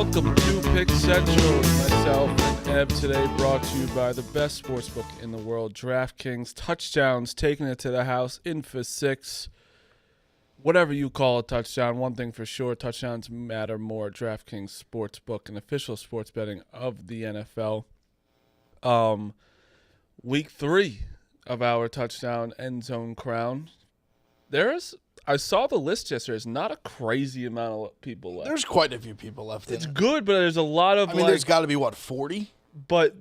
Welcome to Pick Central. Myself and Eb today, brought to you by the best sportsbook in the world, DraftKings. Touchdowns, taking it to the house in for 6. Whatever you call a touchdown, one thing for sure, touchdowns matter more. DraftKings Sportsbook, an official sports betting of the NFL. Week 3 of our touchdown end zone crown. I saw the list yesterday. There's not a crazy amount of people left. There's quite a few people left. It's good, but there's a lot of. There's got to be 40. But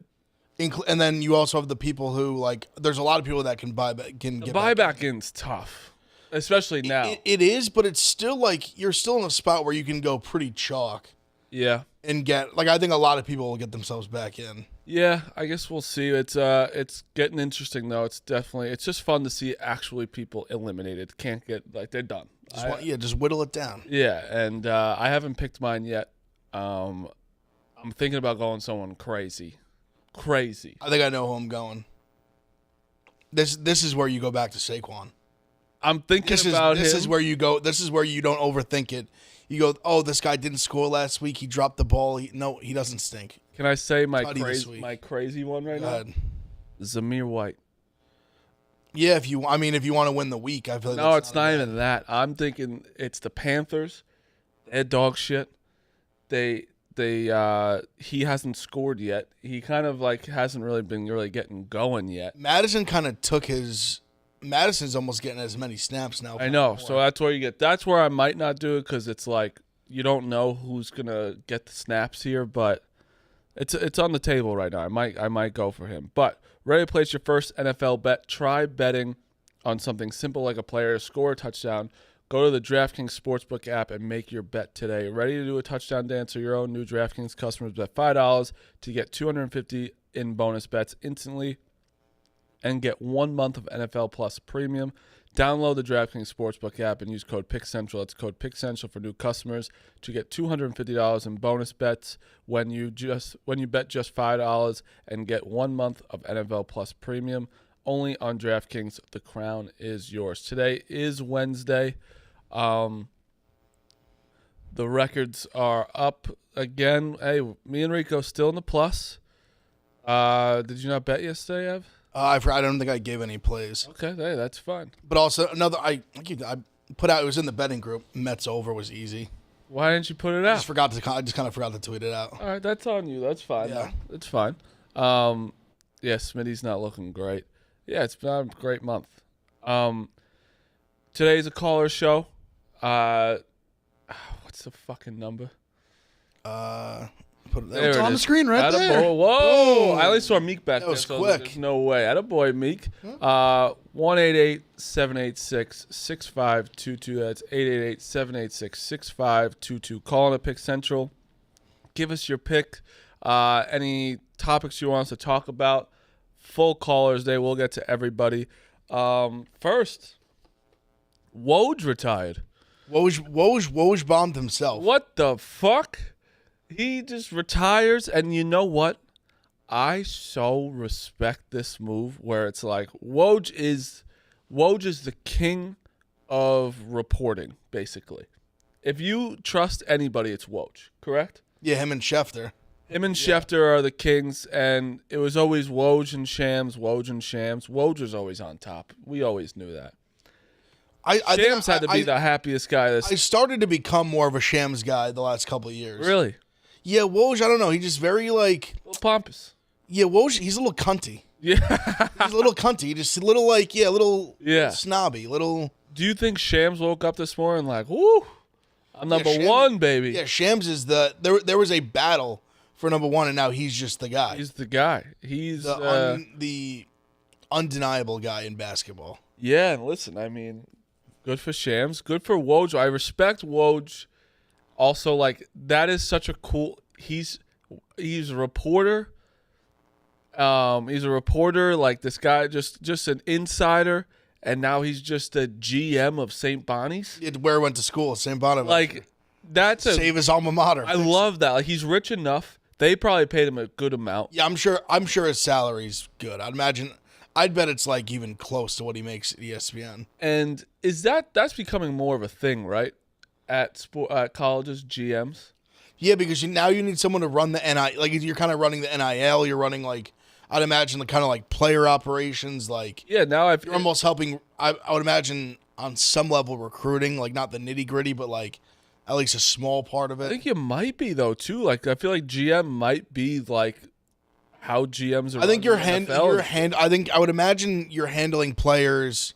and then you also have the people who there's a lot of people that can buy back. Buyback in's tough, especially now. It is, but it's still you're still in a spot where you can go pretty chalk. Yeah. And get I think a lot of people will get themselves back in. Yeah, I guess we'll see. It's getting interesting though. It's just fun to see actually people eliminated. Can't get they're done. Just whittle it down. Yeah, and I haven't picked mine yet. I'm thinking about going someone crazy. Crazy. I think I know who I'm going. This is where you go back to Saquon. I'm thinking about him. This is where you go. This is where you don't overthink it. You go, oh, this guy didn't score last week. He dropped the ball. He doesn't stink. Can I say my crazy one right now? Zamir White. Yeah, if you want to win the week, I feel like no, it's not even that. I'm thinking it's the Panthers. They're dog shit. He hasn't scored yet. He kind of hasn't really been getting going yet. Madison kind of took his. Madison's almost getting as many snaps now. I know, so that's where you get. That's where I might not do it because it's you don't know who's gonna get the snaps here, but it's on the table right now. I might go for him. But ready to place your first NFL bet? Try betting on something simple like a player score a touchdown. Go to the DraftKings Sportsbook app and make your bet today. Ready to do a touchdown dance or your own? New DraftKings customers bet $5 to get $250 in bonus bets instantly and get 1 month of NFL Plus Premium. Download the DraftKings Sportsbook app and use code PICKCENTRAL. That's code PICKCENTRAL for new customers to get $250 in bonus bets when you bet just $5 and get 1 month of NFL Plus Premium. Only on DraftKings. The crown is yours. Today is Wednesday. The records are up again. Hey, me and Rico still in the plus. Did you not bet yesterday, Ev? I don't think I gave any plays. Okay, hey, that's fine. But also I put out. It was in the betting group. Mets over was easy. Why didn't you put it out? I just kind of forgot to tweet it out. All right, that's on you. That's fine. Yeah, it's fine. Yeah, Smitty's not looking great. Yeah, it's been a great month. Today's a caller show. What's the fucking number? It's on the screen right there. Whoa! Boom. I only saw Meek back there. That was so quick. There's no way. Attaboy, Meek. 1-888-786-6522. That's 888-786-6522. Calling it Pick Central. Give us your pick. Any topics you want us to talk about. Full callers day. We'll get to everybody. First, Woj retired. Woj bombed himself. What the fuck? He just retires, and you know what? I so respect this move where it's Woj is the king of reporting, basically. If you trust anybody, it's Woj, correct? Yeah, him and Schefter. Schefter are the kings, and it was always Woj and Shams, Woj and Shams. Woj was always on top. We always knew that. Shams had to be the happiest guy. I started to become more of a Shams guy the last couple of years. Really? Yeah, Woj, I don't know. He's just very a little pompous. Yeah, Woj, he's a little cunty. Yeah. He's a little cunty. Just a little little snobby. Little. Do you think Shams woke up this morning woo, I'm number one, baby? Yeah, Shams is there was a battle for number one, and now he's just the guy. He's the guy. He's the undeniable guy in basketball. Yeah, and listen, good for Shams. Good for Woj. I respect Woj. Also, that is such a cool. He's a reporter. He's a reporter. This guy, just an insider, and now he's just a GM of St. Bonnie's. Where he went to school, St. Bonnie. That's save his alma mater. I love that. He's rich enough. They probably paid him a good amount. Yeah, I'm sure his salary's good. I'd bet it's even close to what he makes at ESPN. And that's becoming more of a thing, right? At colleges, GMs. Yeah, because now you need someone to run the NIL. Like, you're kind of running the NIL. You're running, like, I'd imagine the kind of, like, player operations. Like, Yeah, now you're almost helping, I would imagine, on some level, recruiting. Like, not the nitty-gritty, but, like, at least a small part of I it. think you might be, though, too. Like, I feel like GM might be, like, how GMs are I think NFL. I would imagine you're handling players,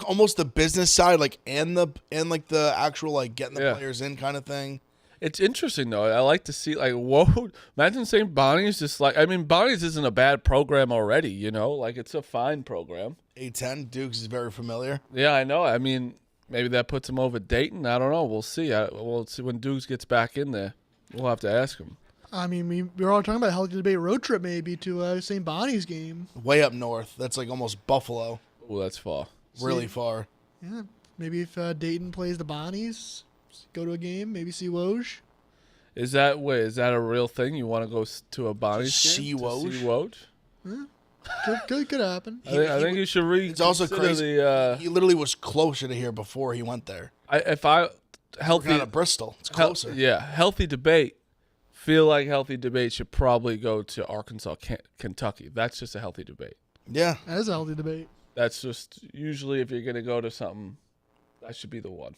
almost the business side, like, and the actual, like, getting the players in kind of thing. It's interesting, though. I like to see, like, whoa, imagine St. Bonnie's just like, I mean, Bonnie's isn't a bad program already, you know? Like, it's a fine program. A10, Dukes is very familiar. Yeah, I know. I mean, maybe that puts him over Dayton. I don't know. We'll see. We'll see when Dukes gets back in there. We'll have to ask him. I mean, we were all talking about a healthy debate road trip maybe to St. Bonnie's game. Way up north. That's like almost Buffalo. Oh, that's far. Really far. Yeah, maybe if Dayton plays the Bonnies, go to a game, maybe see Woj. Is that a real thing? You want to go to a Bonnie's see game? Woj? See Woj? Yeah. Could happen. I think you should read. It's also crazy. He literally was closer to here before he went there. Healthy Out of Bristol, it's closer. Healthy debate. Feel like healthy debate should probably go to Arkansas, Kentucky. That's just a healthy debate. Yeah, that is a healthy debate. That's just usually if you're gonna go to something, that should be the one.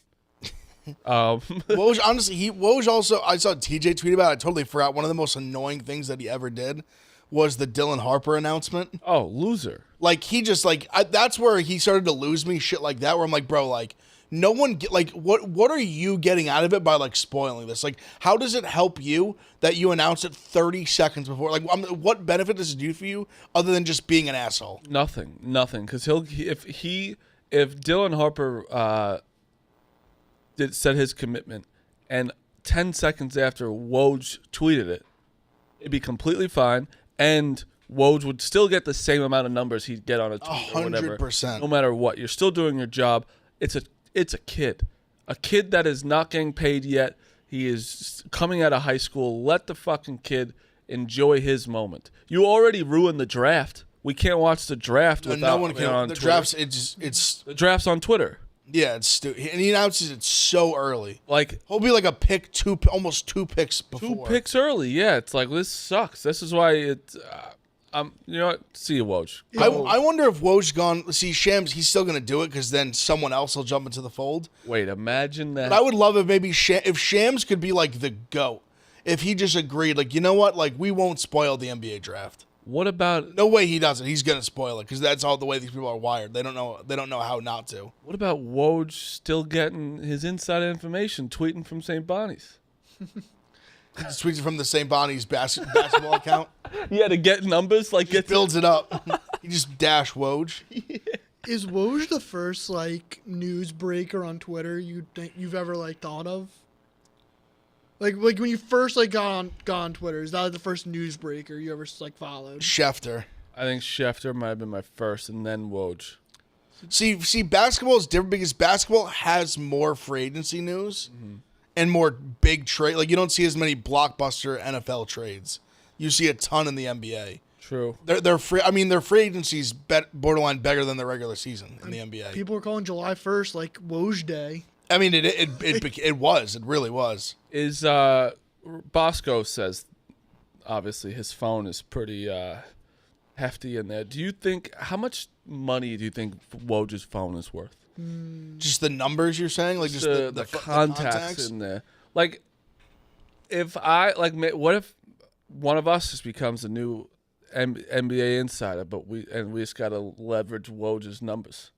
Woj also, I saw TJ tweet about it. I totally forgot. One of the most annoying things that he ever did was the Dylan Harper announcement. Oh, loser. Like, he just, like, that's where he started to lose me, shit like that, where I'm like, bro, like, no one, what are you getting out of it by, like, spoiling this? Like, how does it help you that you announced it 30 seconds before? Like, what benefit does it do for you other than just being an asshole? Nothing. Because if Dylan Harper said his commitment, and 10 seconds after Woj tweeted it, it'd be completely fine, and Woj would still get the same amount of numbers he'd get on a tweet or whatever. 100%. No matter what, you're still doing your job. It's a kid that is not getting paid yet. He is coming out of high school. Let the fucking kid enjoy his moment. You already ruined the draft. We can't watch the draft without no one can. on The Twitter. draft's the draft's on Twitter. Yeah, it's stupid, and he announces it so early. Like, he'll be like a pick almost two picks before. 2 picks early. Yeah, it's like, this sucks. This is why it. You know what? See you, Woj. I wonder if Woj's gone. See, Shams, he's still going to do it because then someone else will jump into the fold. Wait, imagine that. But I would love if maybe if Shams could be like the GOAT. If he just agreed, like, you know what? Like, we won't spoil the NBA draft. What about? No way he does it. He's going to spoil it because that's all the way these people are wired. They don't know how not to. What about Woj still getting his inside information tweeting from St. Bonnie's? He just tweets it from the St. Bonnie's basketball account. Yeah, to get numbers, like, builds it up. He just dash Woj. Is Woj the first, like, news breaker on Twitter you've ever, like, thought of? Like when you first, like, got on Twitter, is that, like, the first news breaker you ever, like, followed? Schefter. I think Schefter might have been my first, and then Woj. See, basketball is different because basketball has more free agency news and more big trade. Like, you don't see as many blockbuster NFL trades. You see a ton in the NBA. True. They're free. I mean, their free agency's borderline better than the regular season in the NBA. People were calling July 1st like Woj Day. I mean, it was. It really was. Is Bosco says, obviously his phone is pretty hefty in there. Do you think, how much money do you think Woj's phone is worth? Just the numbers you're saying, like just the contacts in there. Like, what if one of us just becomes a new NBA insider, but we just gotta leverage Woj's numbers.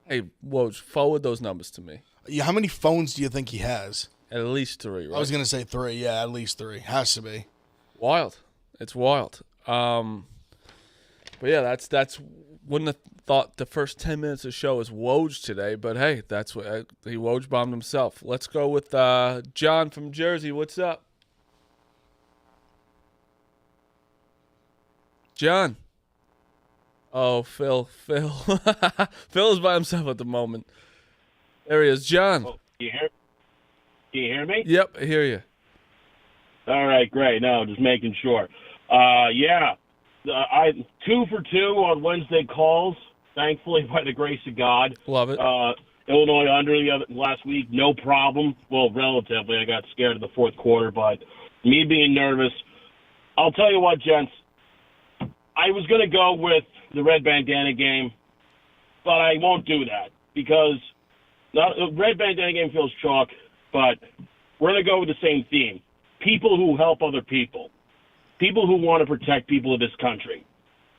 Hey, Woj, forward those numbers to me. Yeah, how many phones do you think he has? At least 3, right? I was gonna say 3. Yeah, at least 3. Has to be. Wild. It's wild. But yeah, that's wouldn't have thought the first 10 minutes of the show was Woj today, but hey, that's what he Woj bombed himself. Let's go with John from Jersey. What's up? John. Oh, Phil. Phil is by himself at the moment. There he is. John. Oh, can you hear me? Yep, I hear you. All right, great. No, just making sure. Yeah, I 2 for 2 on Wednesday calls, thankfully, by the grace of God. Love it. Illinois under last week, no problem. Well, relatively. I got scared of the fourth quarter, but me being nervous, I'll tell you what, gents. I was going to go with the red bandana game, but I won't do that because the red bandana game feels chalk, but we're going to go with the same theme. People who help other people. People who want to protect people of this country.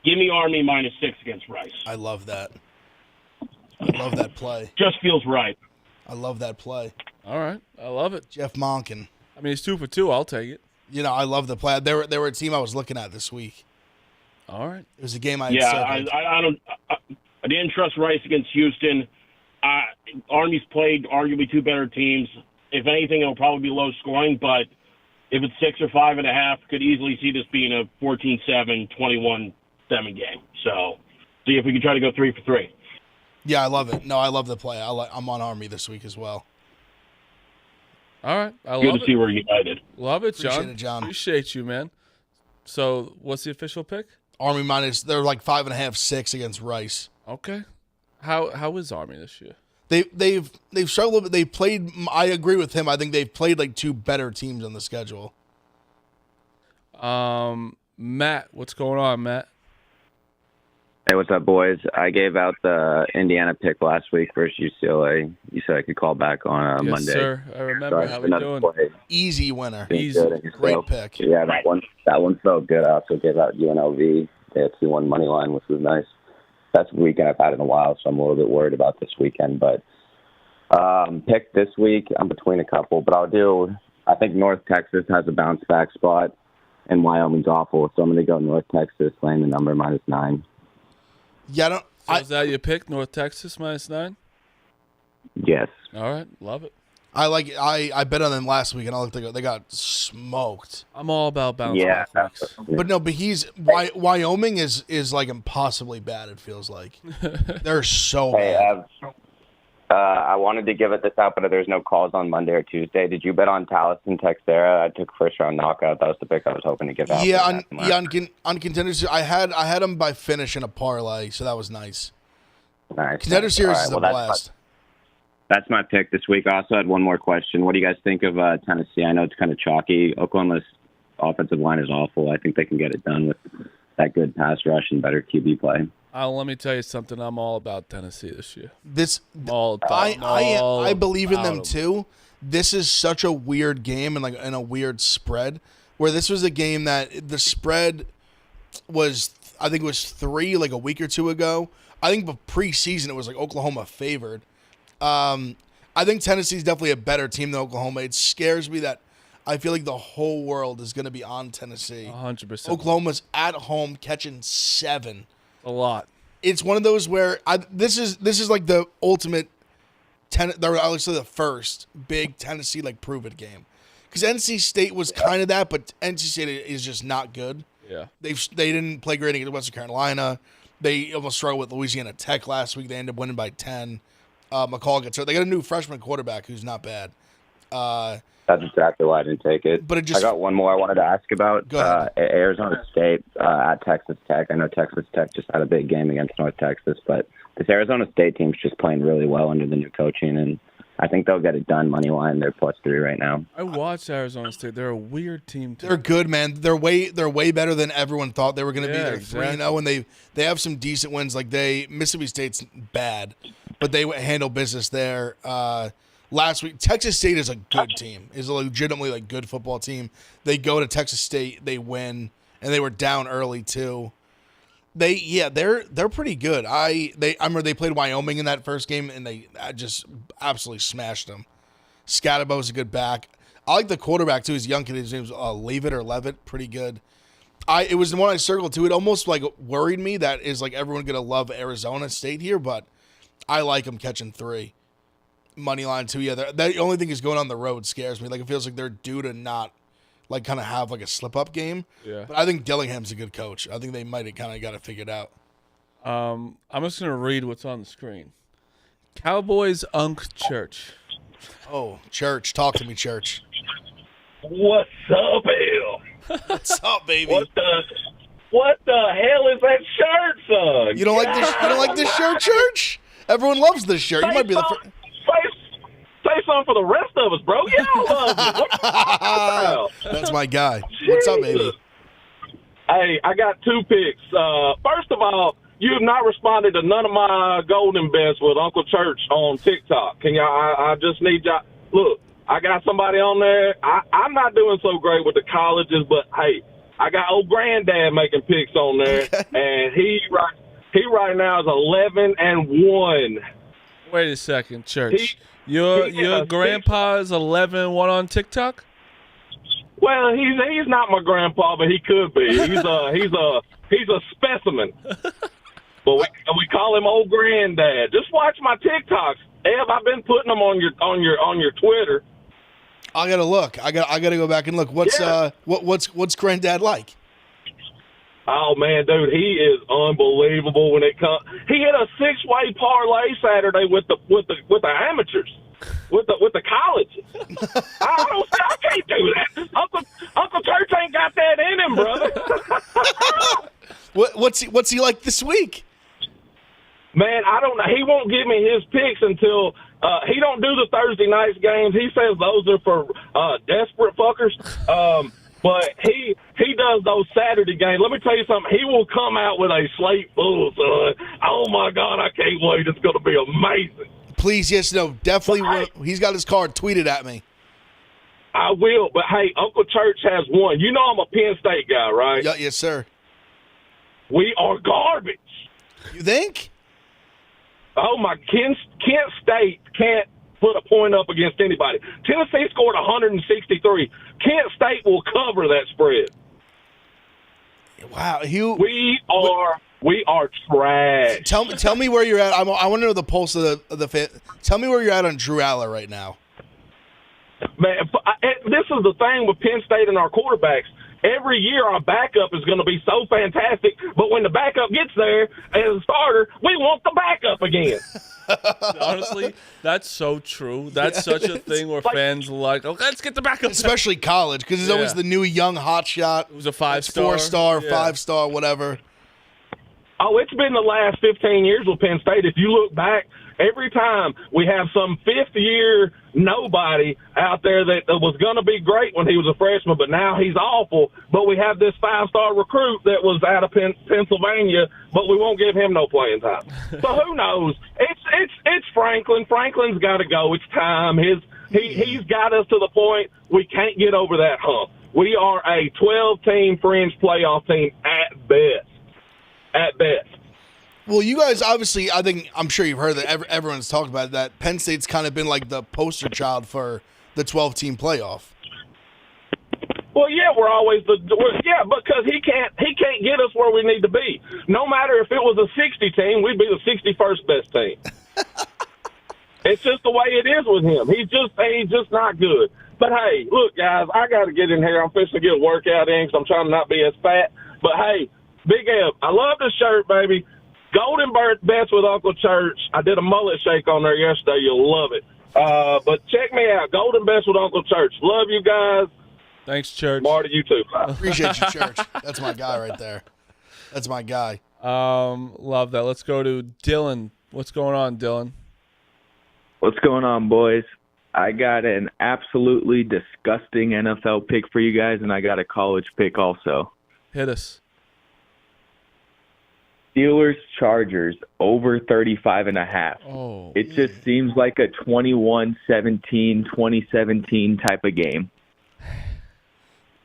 Give me Army -6 against Rice. I love that. I love that play. Just feels right. I love that play. All right. I love it. Jeff Monken. I mean, he's 2 for 2. I'll take it. You know, I love the play. They were a team I was looking at this week. All right. It was a game I I didn't trust Rice against Houston. Army's played arguably two better teams. If anything, it'll probably be low scoring, but if it's 6 or 5.5, could easily see this being a 14-7, 21-7 game. So, see if we can try to go 3 for 3. Yeah, I love it. No, I love the play. I'm on Army this week as well. All right. I Good love to it. see we're united. Love it, John. Appreciate it, John. Appreciate you, man. So, what's the official pick? Army minus. They're like 5.5, 6 against Rice. Okay. How is Army this year? They've struggled, but they played. I agree with him. I think they've played like two better teams on the schedule. Matt, what's going on, Matt? Hey, what's up, boys? I gave out the Indiana pick last week versus UCLA. You said I could call back on Yes, Monday. sir. I remember. How we doing? Play. Easy winner. Easy. Great pick. Yeah, that one felt good. I also gave out UNLV. They had 2-1 money line, which was nice. That's a weekend I've had in a while, so I'm a little bit worried about this weekend. But pick this week, I'm between a couple, but I think North Texas has a bounce back spot, and Wyoming's awful, so I'm going to go North Texas, laying the number -9. Yeah, Is that your pick, North Texas -9? Yes. All right. Love it. I like it. I bet on them last week, and I looked like they got smoked. I'm all about bounce Yeah. back picks. But no, but Wyoming is like impossibly bad. It feels like they're so Hey, bad. I wanted to give it this out, but there's no calls on Monday or Tuesday. Did you bet on Towson, Texera? I took first round knockout. That was the pick I was hoping to give out. Yeah, on Contender Series, I had them by finish in a parlay, so that was nice. Nice. Contender Series All right, is a well, blast. That's my pick this week. I also had one more question. What do you guys think of Tennessee? I know it's kind of chalky. Oklahoma's offensive line is awful. I think they can get it done with that good pass rush and better QB play. Let me tell you something. I'm all about Tennessee this year. I believe in them too. This is such a weird game and in a weird spread. Where this was a game that the spread was, I think it was 3 like a week or two ago. I think preseason it was like Oklahoma favored. I think Tennessee's definitely a better team than Oklahoma. It scares me that I feel like the whole world is going to be on Tennessee. 100%. Oklahoma's at home catching 7. A lot. It's one of those where this is like the ultimate obviously the first big Tennessee like prove it game. Because NC State was kind of that, but NC State is just not good. Yeah. They didn't play great against Western Carolina. They almost struggled with Louisiana Tech last week. They ended up winning by 10. McCall gets hurt. They got a new freshman quarterback who's not bad. That's exactly why I didn't take it. But I got one more I wanted to ask about. Go ahead. Arizona State at Texas Tech. I know Texas Tech just had a big game against North Texas, but this Arizona State team's just playing really well under the new coaching, and I think they'll get it done money line. They're +3 right now. I watched Arizona State. They're a weird team. They're good, man. They're way better than everyone thought they were going to be. Yeah, They're exactly. 3-0, and they have some decent wins. Like Mississippi State's bad, but they handle business there. Last week, Texas State is a good team. Is a legitimately like good football team. They go to Texas State, they win, and they were down early too. They're pretty good. I remember they played Wyoming in that first game, and they just absolutely smashed them. Scadabo's a good back. I like the quarterback too. He's a young kid. His name's Levitt, pretty good. It was the one I circled too. It almost like worried me that is like everyone gonna love Arizona State here, but I like them catching 3. Money line too. Yeah, the only thing is going on the road scares me. Like it feels like they're due to not like kind of have like a slip up game. Yeah. But I think Dillingham's a good coach. I think they might have kind of got it figured out. I'm just gonna read what's on the screen. Cowboys Unk Church. Oh, Church, talk to me, Church. What's up, Bill? What's up, baby? What the hell is that shirt, son? You don't like this? You don't like this shirt, Church? Everyone loves this shirt. You might be the first. some for the rest of us, bro. Y'all love it. What you talking about? That's my guy. What's up, baby? Hey, I got 2 picks. First of all, you have not responded to none of my golden bets with Uncle Church on TikTok. Can y'all? I just need y'all. Look, I got somebody on there. I'm not doing so great with the colleges, but hey, I got old granddad making picks on there, and he right now is 11-1. Wait a second, Church. Your grandpa is 11-1 on TikTok? Well, he's not my grandpa, but he could be. He's a specimen. But we call him old granddad. Just watch my TikToks, Ev. I've been putting them on your Twitter. I gotta look. I gotta go back and look. What's granddad like? Oh man, dude, he is unbelievable when it comes. He hit a 6-way parlay Saturday with the amateurs, with the colleges. I can't do that. Uncle Church ain't got that in him, brother. What's he like this week? Man, I don't know. He won't give me his picks until he don't do the Thursday nights games. He says those are for desperate fuckers. But he does those Saturday games. Let me tell you something. He will come out with a slate full, son. Oh my God, I can't wait. It's going to be amazing. Please, yes, no, definitely. He's got his card. Tweet it at me. I will. But hey, Uncle Church has one. You know I'm a Penn State guy, right? Yeah, yes, sir. We are garbage. You think? Oh, my, Kent State can't put a point up against anybody. Tennessee scored 163. Kent State will cover that spread. Wow, we are trash. Tell me where you're at. I want to know the pulse of the fan. Tell me where you're at on Drew Aller right now. Man, this is the thing with Penn State and our quarterbacks. Every year our backup is going to be so fantastic, but when the backup gets there as a starter, we want the backup again. Honestly, that's so true. That's such a thing where fans like, okay, let's get the backup. Especially college, because it's always the new young hot shot. It was a 5-star. 4-star, 5-star, whatever. Oh, it's been the last 15 years with Penn State. If you look back, every time we have some fifth-year nobody out there that was going to be great when he was a freshman, but now he's awful. But we have this 5-star recruit that was out of Pennsylvania, but we won't give him no playing time. So who knows? It's Franklin. Franklin's got to go. It's time. He's got us to the point we can't get over that hump. We are a 12-team fringe playoff team at best. At best. Well, you guys obviously, I'm sure you've heard that everyone's talked about it, that Penn State's kind of been like the poster child for the 12-team playoff. Well, yeah, we're always because he can't get us where we need to be. No matter if it was a 60 team, we'd be the 61st best team. It's just the way it is with him. He's just not good. But hey, look, guys, I got to get in here. I'm fixing to get a workout in because I'm trying to not be as fat. But hey, Big Ev, I love this shirt, baby. Golden bets with Uncle Church. I did a mullet shake on there yesterday. You'll love it. But check me out. Golden bets with Uncle Church. Love you guys. Thanks, Church. More to you too. Appreciate you, Church. That's my guy right there. That's my guy. Love that. Let's go to Dylan. What's going on, Dylan? What's going on, boys? I got an absolutely disgusting NFL pick for you guys, and I got a college pick also. Hit us. Steelers Chargers over 35.5. Oh, it just seems like a 21-17, 2017 type of game.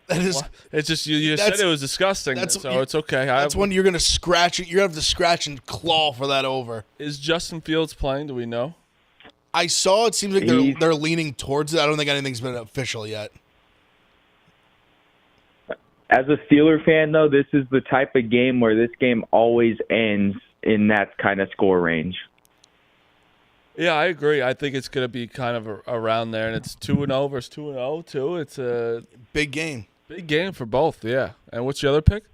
That is. It's just you said it was disgusting, so it's okay. That's when you're gonna scratch it. You're gonna have to scratch and claw for that over. Is Justin Fields playing? Do we know? I saw. It seems like they're leaning towards it. I don't think anything's been official yet. As a Steeler fan, though, this is the type of game where this game always ends in that kind of score range. Yeah, I agree. I think it's going to be kind of around there, and it's 2-0 versus 2-0 too. It's a big game. Big game for both, yeah. And what's your other pick?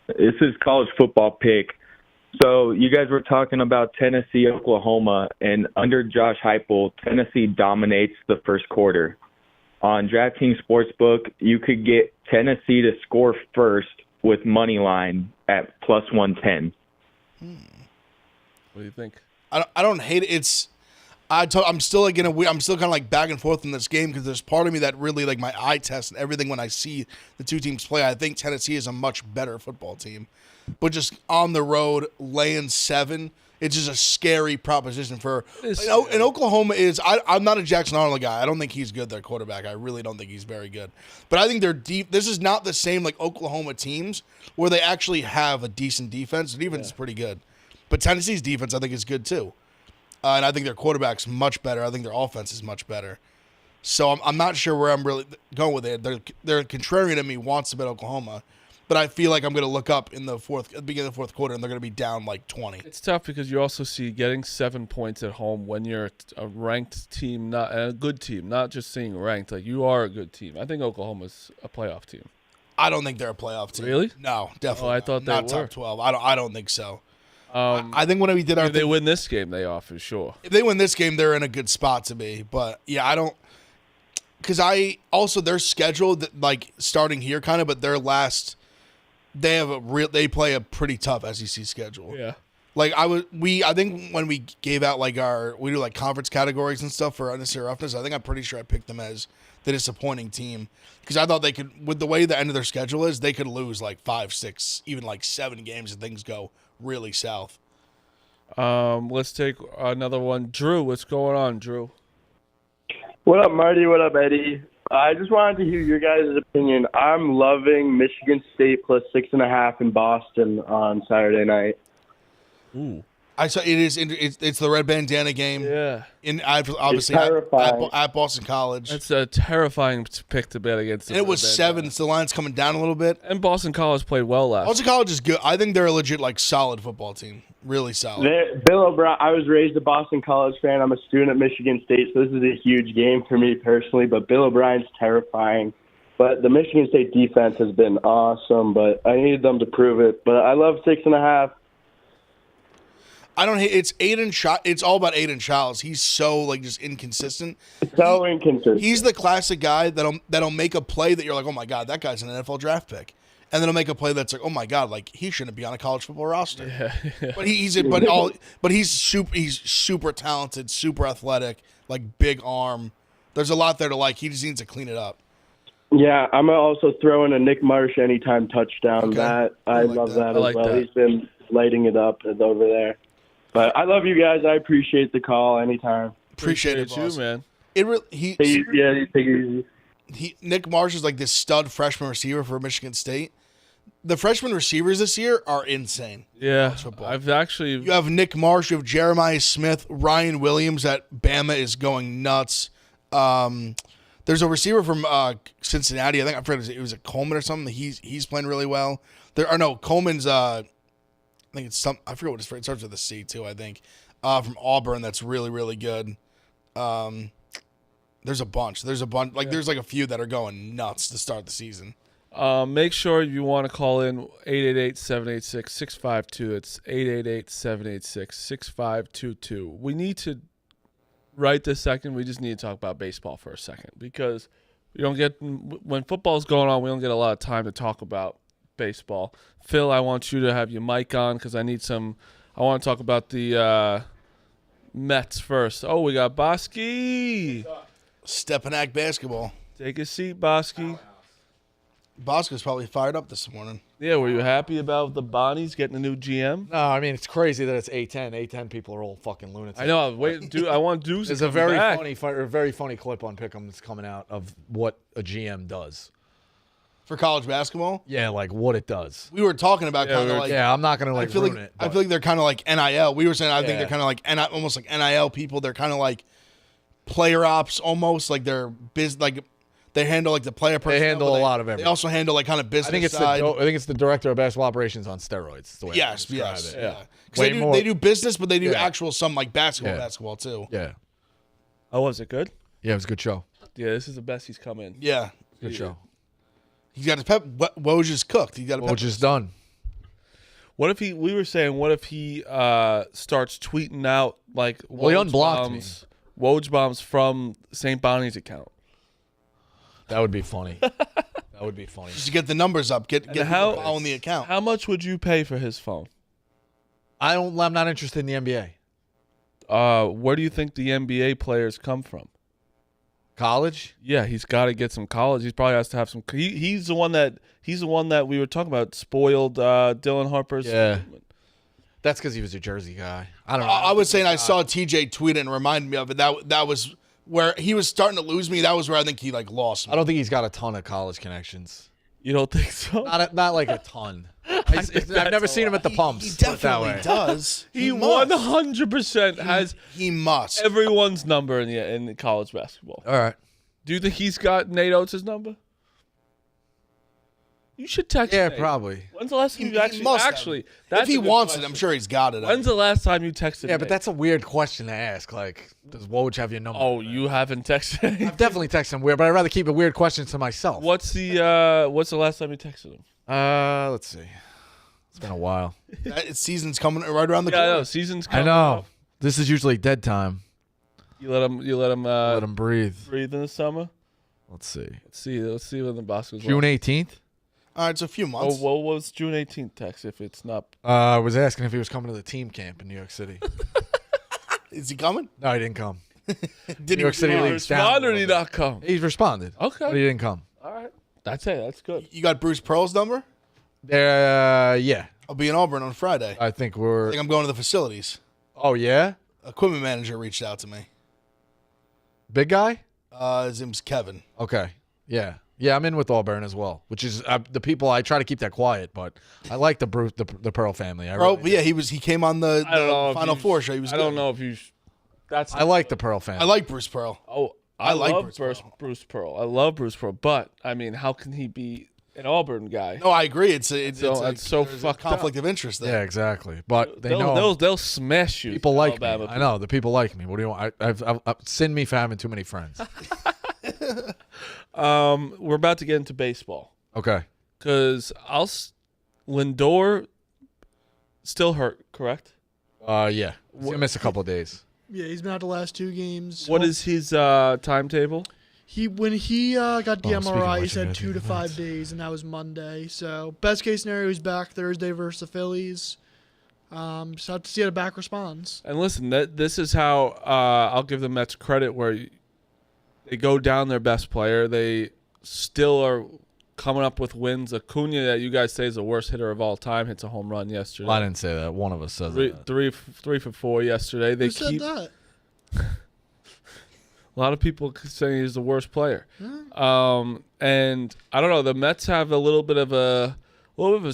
This is college football pick. So you guys were talking about Tennessee, Oklahoma, and under Josh Heupel, Tennessee dominates the first quarter. On DraftKings Sportsbook, you could get Tennessee to score first with money line at +110. What do you think? I don't hate it. I'm still like I'm still kind of like back and forth in this game because there's part of me that really like my eye test and everything when I see the two teams play. I think Tennessee is a much better football team, but just on the road laying 7, it's just a scary proposition for. And Oklahoma is. I'm not a Jackson Arnold guy. I don't think he's good. Their quarterback. I really don't think he's very good. But I think they're deep. This is not the same like Oklahoma teams where they actually have a decent defense. The defense is pretty good, but Tennessee's defense I think is good too. And I think their quarterback's much better. I think their offense is much better. So I'm not sure where I'm really going with it. They're contrarian to me wants to bet Oklahoma, but I feel like I'm going to look up in the beginning of the fourth quarter, and they're going to be down like 20. It's tough because you also see getting 7 points at home when you're a ranked team, not a good team, not just saying ranked. Like you are a good team. I think Oklahoma's a playoff team. I don't think they're a playoff team. Really? No, definitely. I thought not they were. top 12. I don't think so. I think when we did our if they win this game, they are for sure. If they win this game, they're in a good spot to be. But yeah, I don't. Because their schedule like starting here kind of, but their last. They play a pretty tough SEC schedule. Yeah. Like I think when we gave out like we do like conference categories and stuff for unnecessary roughness, I think I'm pretty sure I picked them as the disappointing team because I thought they could, with the way the end of their schedule is, they could lose like 5, 6, even like 7 games if things go really south. Let's take another one. Drew, what's going on, Drew? What up, Marty? What up, Eddie? I just wanted to hear your guys' opinion. I'm loving Michigan State plus 6.5 in Boston on Saturday night. Ooh. I saw it's the red bandana game. Yeah. Obviously at Boston College. That's a terrifying pick to bet against. And it was 7, so the line's coming down a little bit. And Boston College played well last. Boston College is good. I think they're a legit like solid football team. Really solid. Bill O'Brien. I was raised a Boston College fan. I'm a student at Michigan State, so this is a huge game for me personally. But Bill O'Brien's terrifying. But the Michigan State defense has been awesome. But I needed them to prove it. But I love 6.5. I don't hate. It's Aiden. It's all about Aiden Childs. He's so like just inconsistent. Inconsistent. He's the classic guy that'll make a play that you're like, oh my god, that guy's an NFL draft pick, and then he'll make a play that's like, oh my god, like he shouldn't be on a college football roster. Yeah. He's super talented, super athletic, like big arm. There's a lot there to like. He just needs to clean it up. Yeah, I'm also throwing a Nick Marsh anytime touchdown. Okay. I love that as well. That. He's been lighting it up over there. But I love you guys. I appreciate the call anytime. Appreciate it, you, boss. man. Take it easy. Nick Marsh is like this stud freshman receiver for Michigan State. The freshman receivers this year are insane. Yeah, you have Nick Marsh, you have Jeremiah Smith, Ryan Williams at Bama is going nuts. There's a receiver from Cincinnati. I forget it was a Coleman or something. He's playing really well. Coleman's. I think it's I forget what it starts with a C too. I think from Auburn that's really really good. There's a bunch. There's like a few that are going nuts to start the season. Make sure you want to call in 888-786-652. It's 888-786-6522. We need to right this second. We just need to talk about baseball for a second because when football's going on, we don't get a lot of time to talk about baseball. Phil, I want you to have your mic on because I want to talk about the Mets first. Oh, we got Bosky. Stepanak basketball. Take a seat, Bosky. Bosky's probably fired up this morning. Yeah, were you happy about the Bonnies getting a new GM? No, I mean, it's crazy that it's A10. A10 people are all fucking lunatics. I know. I want Deuce. There's a very funny clip on Pick'em that's coming out of what a GM does. For college basketball? Yeah, like what it does. We were talking about I'm not going to ruin it. I feel like they're kind of like NIL. We were saying I think they're kind of like almost like NIL people. They're kind of like player ops almost. Like they're they handle like the player personnel. They handle a lot of everything. They also handle like kind of business side. I think it's the director of basketball operations on steroids. It's the way I describe it. Yeah. Because they do business, but they do actual some like basketball too. Yeah. Oh, was it good? Yeah, it was a good show. Yeah, this is the best he's come in. Yeah. Good show. He's got his pep. Woj is cooked. Woj is done. What if he starts tweeting out like he unblocked me. Woj bombs from St. Bonnie's account? That would be funny. That would be funny. Just to get the numbers up. Get people following the account. How much would you pay for his phone? I'm not interested in the NBA. Where do you think the NBA players come from? College? Yeah, he's got to get some college. He probably has to have some. He's the one that we were talking about. Spoiled Dylan Harper's. Yeah. That's because he was a Jersey guy. I don't know. I was saying I saw TJ tweet it and reminded me of it. That was where he was starting to lose me. That was where I think he lost me. I don't think he's got a ton of college connections. You don't think so? Not like a ton. I've never seen him at the pumps. He put it that definitely way. does. He must. 100% has He must. everyone's number in college basketball. All right. Do you think he's got Nate Oates' number? You should text Nate. Probably. When's the last time you He must have. actually? If he wants it, I'm sure he's got it. When's the last time you texted? Yeah, but Nate? that's a weird question to ask. Like, does Woj have your number? Oh, you haven't texted. I've definitely texted him weird, but I'd rather keep a weird question to myself. What's the last time you texted him? Let's see. It's been a while. Season's coming right around the Yeah, I corner. know. Season's I coming. know. up. This is usually dead time. You let him Let him breathe. breathe in the summer. Let's see. Let's see when the Bosco's June 18th. All right, it's a few Oh, months. what was June 18th text if it's not? I was asking if he was coming to the team camp in New York City. Is he coming? No, he didn't come. Did New York City Did he league's down. respond a or did little he bit. not come? He's responded. Okay. But he didn't come. All right. That's it. That's good. You got Bruce Pearl's number? Yeah. I'll be in Auburn on Friday. I think I we're. think I'm going to the facilities. Oh, yeah? Equipment manager reached out to me. Big guy? His name's Kevin. Okay. Yeah. Yeah, I'm in with Auburn as well, which is the people. I try to keep that quiet, but I like the Pearl family. Bro, but yeah, he came on the I don't know if Final you- Four show. He was I don't good. know if you. That's. I like the Pearl family. I like Bruce Pearl. Oh, I like love Bruce Pearl. Bruce Pearl. I love Bruce Pearl, but I mean, how can he be an Auburn guy? No, I agree. It's that's like, so there's a fucked conflict up. of interest there. Yeah, exactly. But they know They'll smash you. people like me. Alabama I know the people like me. What do you want? I've send me for having too many friends. We're about to get into baseball Okay. because Lindor still hurt, correct? Yeah. He's gonna miss a couple of days. Yeah, he's been out the last 2 games. What is his timetable? When he got the speaking of MRI, he which, you said guys 2 to need 5 days, and that was Monday. So best case scenario, he's back Thursday versus the Phillies. Just have to see how the back responds. And listen, this is how I'll give the Mets credit where they go down their best player. They still are coming up with wins. Acuna, that you guys say is the worst hitter of all time, hits a home run yesterday. Well, I didn't say that. One of us says that. Three for 4 yesterday. They Who said keep that? a lot of people saying he's the worst player. And I don't know. The Mets have a little bit of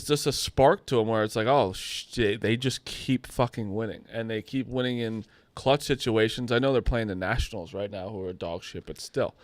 just a spark to them where it's like, oh shit, they just keep fucking winning, and they keep winning in clutch situations. I know they're playing the Nationals right now, who are dog shit, but still,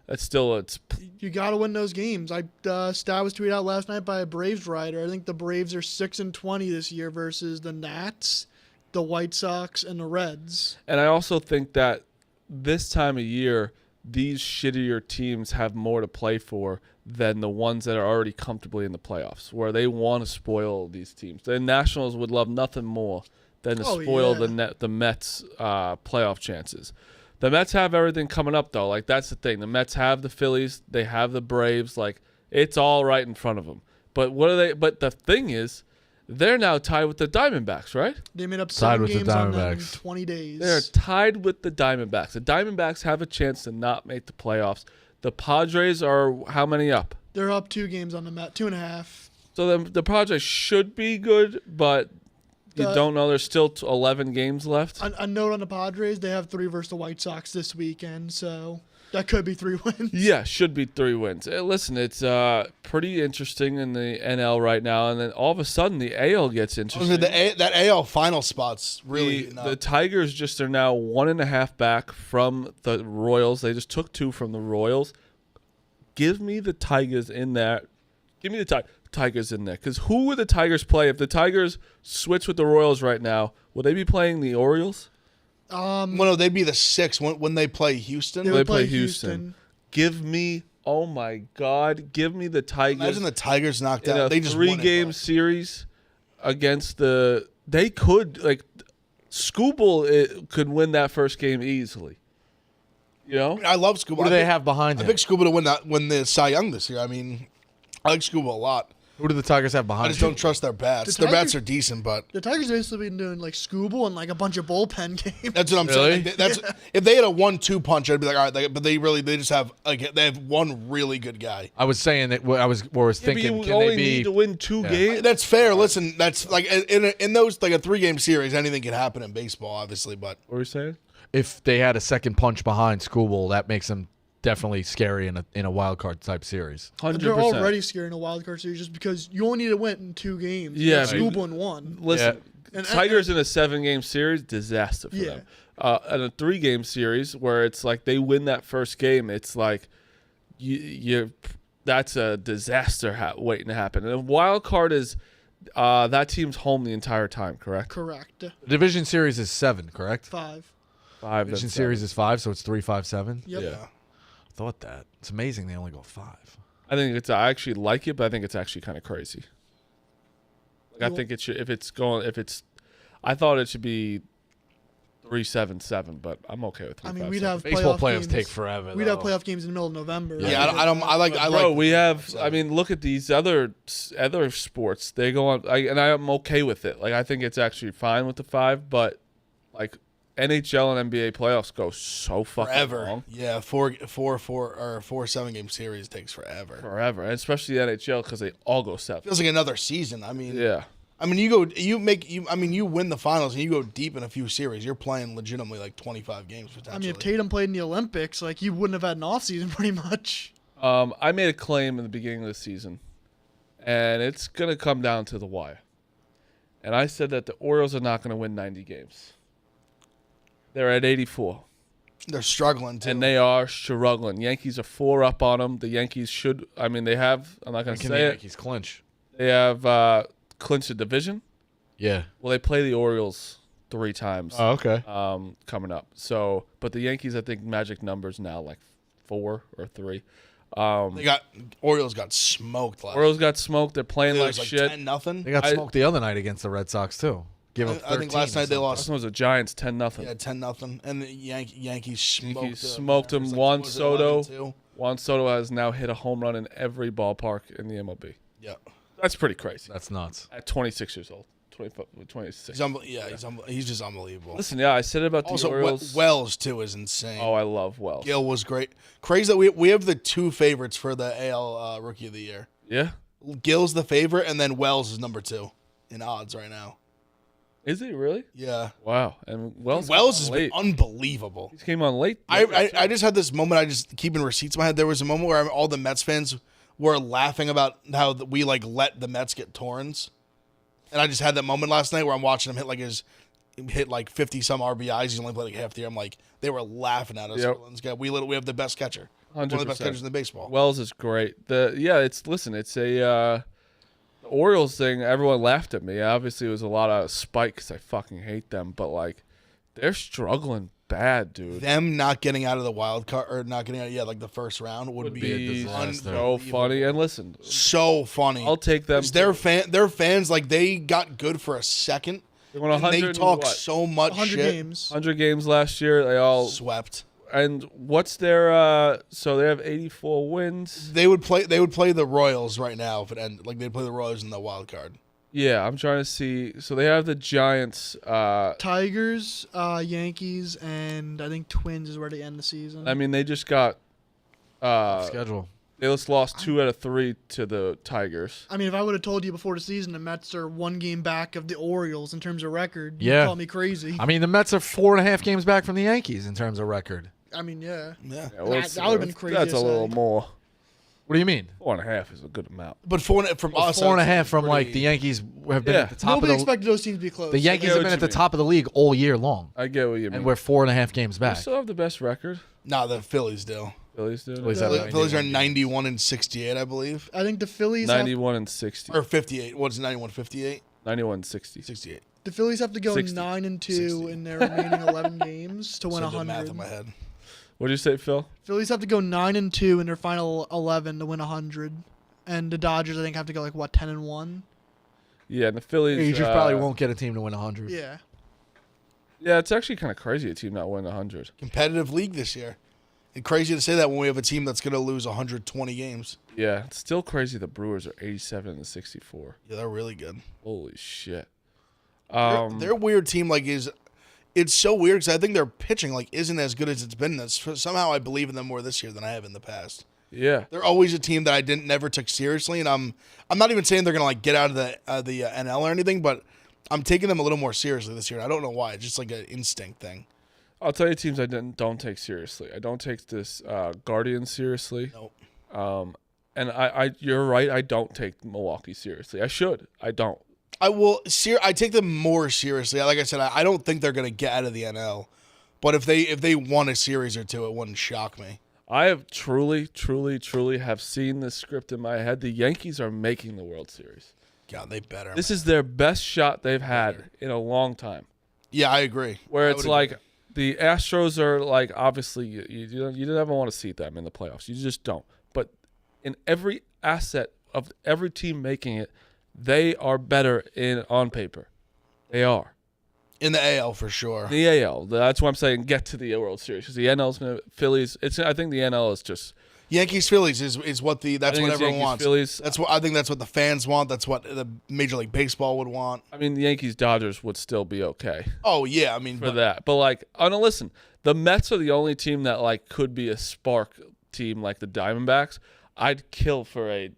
it's You got to win those games. Stat was tweeted out last night by a Braves writer. I think the Braves are 6-20 this year versus the Nats, the White Sox, and the Reds. And I also think that this time of year, these shittier teams have more to play for than the ones that are already comfortably in the playoffs, where they want to spoil these teams. The Nationals would love nothing more than to spoil the Mets' playoff chances. The Mets have everything coming up, though. Like, that's the thing. The Mets have the Phillies. They have the Braves. Like, it's all right in front of them. But what are they? But the thing is, they're now tied with the Diamondbacks, right? They made up Tied 7 with the games on them in Diamondbacks. 20 days. They're tied with the Diamondbacks. The Diamondbacks have a chance to not make the playoffs. The Padres are how many up? They're up 2 games on the Met, 2.5. So the Padres should be good, but you don't know. There's still 11 games left. A note on the Padres, they have 3 versus the White Sox this weekend, so that could be 3 wins. Yeah, should be 3 wins. Listen, it's pretty interesting in the NL right now, and then all of a sudden the AL gets interesting. That AL final spot's really the Tigers just are now 1.5 back from the Royals. They just took 2 from the Royals. Give me the Tigers in that. Give me the Tigers in there. Because who would the Tigers play? If the Tigers switch with the Royals right now, will they be playing the Orioles? Well, no, they'd be the 6 when they play Houston. They They would play play Houston. Houston. Give me, oh my God, give me the Tigers. Imagine the Tigers knocked in out. a They just won it, 3-game bro. series against the. They could, like, Scooble could win that first game easily. You know? I love Scuba. What do they have behind I him? picked Scuba to win the Cy Young this year. I mean, I like Scuba a lot. Who do the Tigers have I behind? just don't trust their bats. The Their bats Tigers- are decent, but The Tigers basically been doing like Scooble and like a bunch of bullpen games. that's what I'm Really? saying. That's if they had a 1-2 punch, I'd be like, all right. But they just have they have one really good guy. I was saying that I was Yeah, but thinking, you can only they be? need to win 2 games. That's fair. Listen, that's like in those like a 3-game series, anything can happen in baseball, obviously. But What were you saying? If they had a second punch behind Scooble, that makes them definitely scary in a wild card type series. 100%. They're already scaring a wild card series just because you only need to win in 2 games. Yeah, You got Scooble in 1. Listen, And- Tigers in a 7-game series, disaster for Yeah. them. In a 3-game series where it's like they win that first game, it's like that's a disaster waiting to happen. And a wild card is that team's home the entire time, correct? Correct. The division series is 7, correct? 5. 5. Division and series 7. is 5, so it's 3, 5, 7. Yep. Yeah. I thought that. It's amazing they only go 5. I think it's. I actually like it, but I think it's actually kind of crazy. Like, I think it should. If it's, I thought it should be 3-7-7, but I'm okay with 3-5-7. I mean, we'd have Baseball playoff playoffs games. take forever. We'd have though. playoff games in the middle of November. yeah, I like. Bro, we have. I mean, look at these other sports. They go on, and I'm okay with it. Like, I think it's actually fine with the 5, but like NHL and NBA playoffs go so fucking forever. long. Yeah, 4 7-game series takes forever. Forever, and especially the NHL because they all go 7. Feels like another season. I mean, Yeah. I mean, you win the finals and you go deep in a few series. You're playing legitimately like 25 games potentially. I mean, if Tatum played in the Olympics, like you wouldn't have had an off season pretty much. I made a claim in the beginning of the season, and it's gonna come down to the wire. And I said that the Orioles are not gonna win 90 games. They're at 84. They're struggling too. And they are struggling. Yankees are 4 up on them. The Yankees should. I mean, they have. I'm not going to Can the say it. Yankees clinch? They have clinched the division. Yeah. Well, they play the Orioles 3 times. Oh, okay. Coming up. So, but the Yankees, I think, magic numbers now like 4 or 3. Orioles got smoked last. Orioles got smoked. They're playing It like was like shit. 10-0. They got smoked the other night against the Red Sox too. Give up 13 I think last or night they something. lost. This one was the Giants 10-0. Yeah, 10-0, and the Yankees smoked. Yankees smoked them. It was like, Juan was it Soto. 11-2? Juan Soto has now hit a home run in every ballpark in the MLB. Yeah, That's pretty crazy. That's nuts. At 26 years old. 26. he's just unbelievable. Listen, yeah, I said it about the Also, Orioles. Wells too is insane. Oh, I love Wells. Gill was great. Crazy that we have the 2 favorites for the AL Rookie of the Year. Yeah? Gill's the favorite, and then Wells is number 2 in odds right now. Is he really? Yeah, Wow. And Wells has came on been late. unbelievable. He came on late. I just had this moment. I just keeping receipts in my head. There was a moment where all the Mets fans were laughing about how we like let the Mets get Torrens, and I just had that moment last night where I'm watching him hit like 50 some RBIs. He's only played like half the year. I'm like, they were laughing at us. Yep. We have the best catcher. One of the best 100%. catchers in the baseball. Wells is great. It's a the Orioles thing. Everyone laughed at me. Obviously, it was a lot of spite because I fucking hate them. But like, they're struggling bad, dude. Them not getting out of the wild card or not getting out, like the first round would be a disaster. So funny. And listen, so funny. I'll take them. 'Cause their fans like they got good for a second. They won And 100 they and talk what? so much 100 shit. games. 100 games last year. They all Swept. And what's their? So they have 84 wins. They would play the Royals right now if it ended. Like they'd play the Royals in the wild card. Yeah, I'm trying to see. So they have the Giants. Tigers, Yankees, and I think Twins is where they end the season. I mean, they just got. Schedule. They just lost 2 out of 3 to the Tigers. I mean, if I would have told you before the season the Mets are 1 game back of the Orioles in terms of record, Yeah. you'd call me crazy. I mean, the Mets are 4.5 games back from the Yankees in terms of record. I mean, yeah. Yeah. Yeah, well, That would've been crazy That's to a little say. more. What do you mean? 4.5 is a good amount. But from us, 4.5 from like the pretty- Yankees have been Yeah. at the top Nobody of the. expected those teams to be close. The Yankees I have get been what at the you top of the league all year long, I get what you mean. and we're 4.5 games They back. still have the best record. Nah, the Phillies do. Phillies do. Phillies have The Phillies are 91 91 and 68, I believe, I think the Phillies have, 91 and 60. or 58. What's 91, 58, 91 and 60. 68? the Phillies have to go 60. 9-2 60. in their remaining 11 games to win So the math 100. in my head. What did you say, Phil? Phillies have to go 9-2 in their final 11 to win 100, and the Dodgers I think have to go like what 10-1. Yeah, and the Phillies. You just probably won't get a team to win 100. Yeah. Yeah, it's actually kind of crazy a team not winning 100. Competitive league this year. Crazy to say that when we have a team that's going to lose 120 games. Yeah, it's still crazy. The Brewers are 87 and 64. Yeah, they're really good. Holy shit. Their weird team it's so weird because I think their pitching isn't as good as it's been. Somehow I believe in them more this year than I have in the past. Yeah, They're always a team that I never took seriously, and I'm not even saying they're gonna get out of the NL or anything, but I'm taking them a little more seriously this year. I don't know why. It's just like an instinct thing. I'll tell you teams I don't take seriously. I don't take this Guardians seriously. Nope. And you're right. I don't take Milwaukee seriously. I should. I don't. I will. I take them more seriously. Like I said, I don't think they're gonna get out of the NL, but if they won a series or two, it wouldn't shock me. I have truly have seen this script in my head. The Yankees are making the World Series. God, they better. This is their best shot they've had in a long time. Yeah, I agree. Where it's like the Astros are obviously you never want to see them in the playoffs. You just don't. But in every asset of every team making it, they are better on paper. They are. In the AL for sure. The AL. That's why I'm saying get to the World Series. Because the NL's going to Phillies. I think the NL is just Yankees Phillies is what that's what everyone wants. Phillies. I think that's what the fans want. That's what the Major League Baseball would want. I mean, the Yankees Dodgers would still be okay. Oh yeah, I mean that. But listen, the Mets are the only team that could be a spark team like the Diamondbacks. I'd kill for a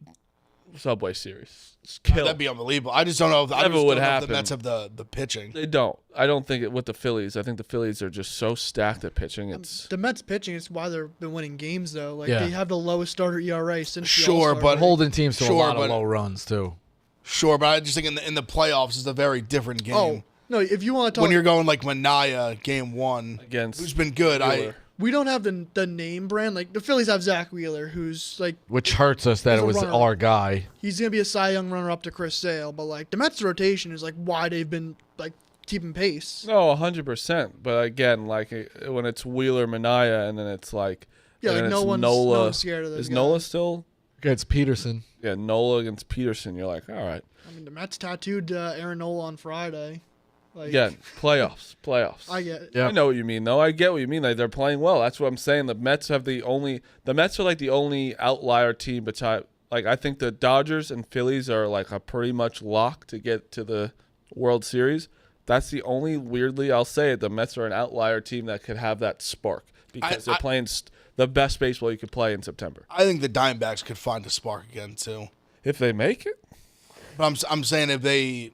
Subway Series. Kill. That'd be unbelievable. I just don't know if the Mets have the pitching. They don't. I don't think it with the Phillies. I think the Phillies are just so stacked at pitching. It's the Mets pitching is why they've been winning games though. They have the lowest starter ERA since but holding teams to a lot of low runs too. Sure, but I just think in the playoffs is a very different game. Oh no, if you want to talk when you're going like Manaea game 1 against who's been good, we don't have the name brand. The Phillies have Zach Wheeler, who's which hurts us that it was our guy. He's gonna be a Cy Young runner up to Chris Sale, but the Mets rotation is why they've been keeping pace. No, 100%. But again, when it's Wheeler, Manaea, and then it's no one's scared of this. Is guy. Nola still against Peterson? Yeah, Nola against Peterson. You're like, all right. I mean, the Mets tattooed Aaron Nola on Friday. Again, playoffs. I get it. Yeah. I know what you mean, though. I get what you mean. They're playing well. That's what I'm saying. The Mets are the only outlier team. But I think the Dodgers and Phillies are a pretty much lock to get to the World Series. That's the only, weirdly, I'll say it, the Mets are an outlier team that could have that spark because they're playing the best baseball you could play in September. I think the Diamondbacks could find a spark again too, if they make it. But I'm saying if they.